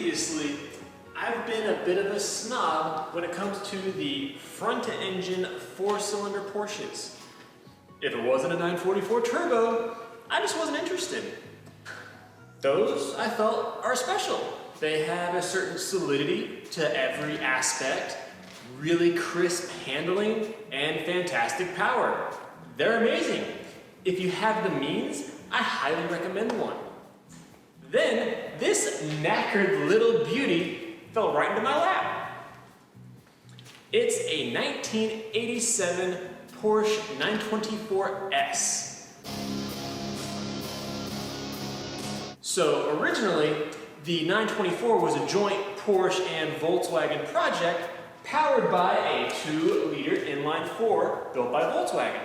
previously, I've been a bit of a snob when it comes to the front-engine four-cylinder Porsches. If it wasn't a 944 turbo, I just wasn't interested. Those, I felt, are special. They have a certain solidity to every aspect, really crisp handling, and fantastic power. They're amazing. If you have the means, I highly recommend one. Then, this knackered little beauty fell right into my lap. It's a 1987 Porsche 924S. So originally, the 924 was a joint Porsche and Volkswagen project powered by a 2-liter inline-4 built by Volkswagen.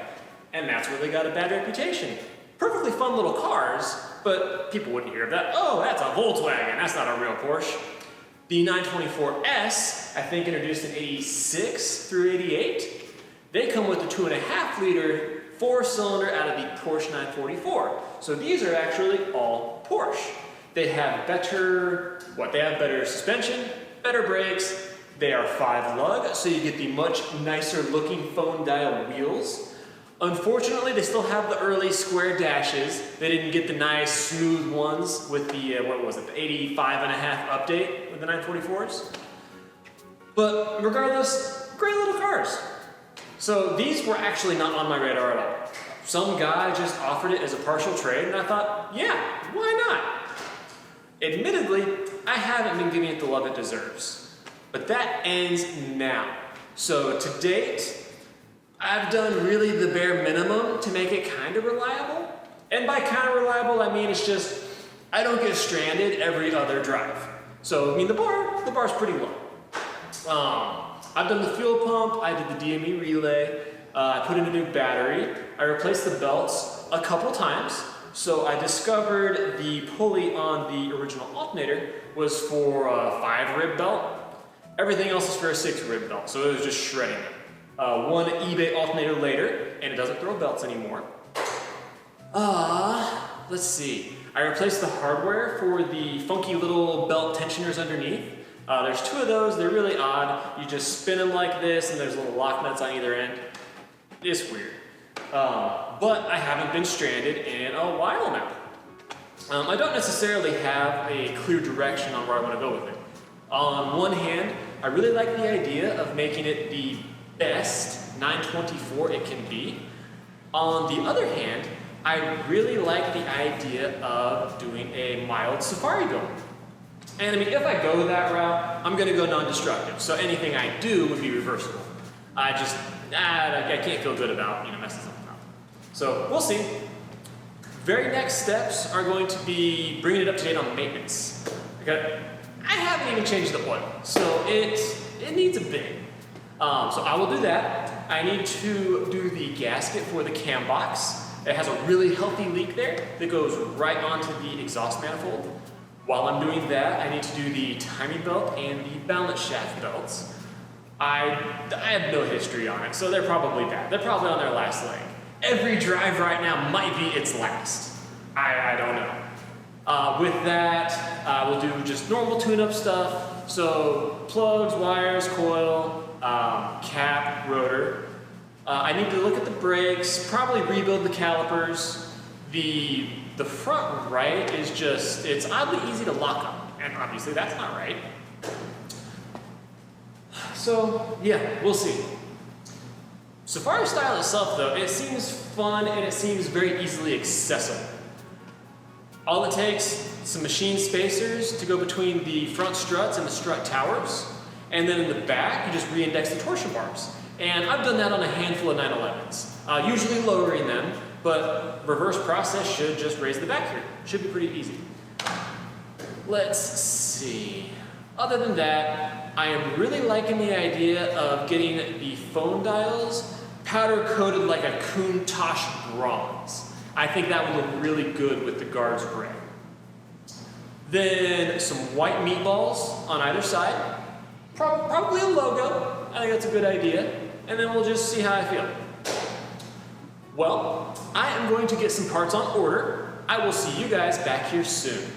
And that's where they got a bad reputation. Perfectly fun little cars, but people wouldn't hear of that. Oh, that's a Volkswagen, that's not a real Porsche. The 924S, I think introduced in 86 through 88. They come with the 2.5-liter 4-cylinder out of the Porsche 944. So these are actually all Porsche. They have better suspension, better brakes. They are 5-lug, so you get the much nicer looking phone dial wheels. Unfortunately, they still have the early square dashes. They didn't get the nice smooth ones with the, the 85.5 update with the 944s. But regardless, great little cars. So these were actually not on my radar at all. Some guy just offered it as a partial trade, and I thought, yeah, why not? Admittedly, I haven't been giving it the love it deserves. But that ends now. So to date, I've done really the bare minimum to make it kind of reliable. And by kind of reliable, I mean it's just, I don't get stranded every other drive. So, I mean, the bar's pretty low. I've done the fuel pump, I did the DME relay, I put in a new battery, I replaced the belts a couple times. So I discovered the pulley on the original alternator was for a 5-rib belt. Everything else is for a 6-rib belt, so it was just shredding it. One eBay alternator later, and it doesn't throw belts anymore. Let's see. I replaced the hardware for the funky little belt tensioners underneath. There's 2 of those, they're really odd. You just spin them like this, and there's little lock nuts on either end. It's weird. But I haven't been stranded in a while now. I don't necessarily have a clear direction on where I want to go with it. On one hand, I really like the idea of making it the best 924 it can be. On the other hand, I really like the idea of doing a mild safari build. And I mean, if I go that route, I'm gonna go non-destructive. So anything I do would be reversible. I can't feel good about, messing something up. So we'll see. Very next steps are going to be bringing it up to date on maintenance. Okay? I haven't even changed the oil, so it needs a bit. So I will do that. I need to do the gasket for the cam box. It has a really healthy leak there that goes right onto the exhaust manifold. While I'm doing that, I need to do the timing belt and the balance shaft belts. I have no history on it, so they're probably bad. They're probably on their last leg. Every drive right now might be its last. I don't know. With that, we'll do just normal tune-up stuff. So plugs, wires, coil, cap, rotor. I need to look at the brakes, probably rebuild the calipers. The front right is just, it's oddly easy to lock up, and obviously that's not right. So yeah, we'll see. Safari style itself though, it seems fun and it seems very easily accessible. All it takes, some machine spacers to go between the front struts and the strut towers. And then in the back, you just re-index the torsion bars. And I've done that on a handful of 911s, usually lowering them, but reverse process should just raise the back here. Should be pretty easy. Let's see. Other than that, I am really liking the idea of getting the phone dials powder coated like a Countach bronze. I think that would look really good with the guards gray. Then some white meatballs on either side. Probably a logo. I think that's a good idea. And then we'll just see how I feel. Well, I am going to get some parts on order. I will see you guys back here soon.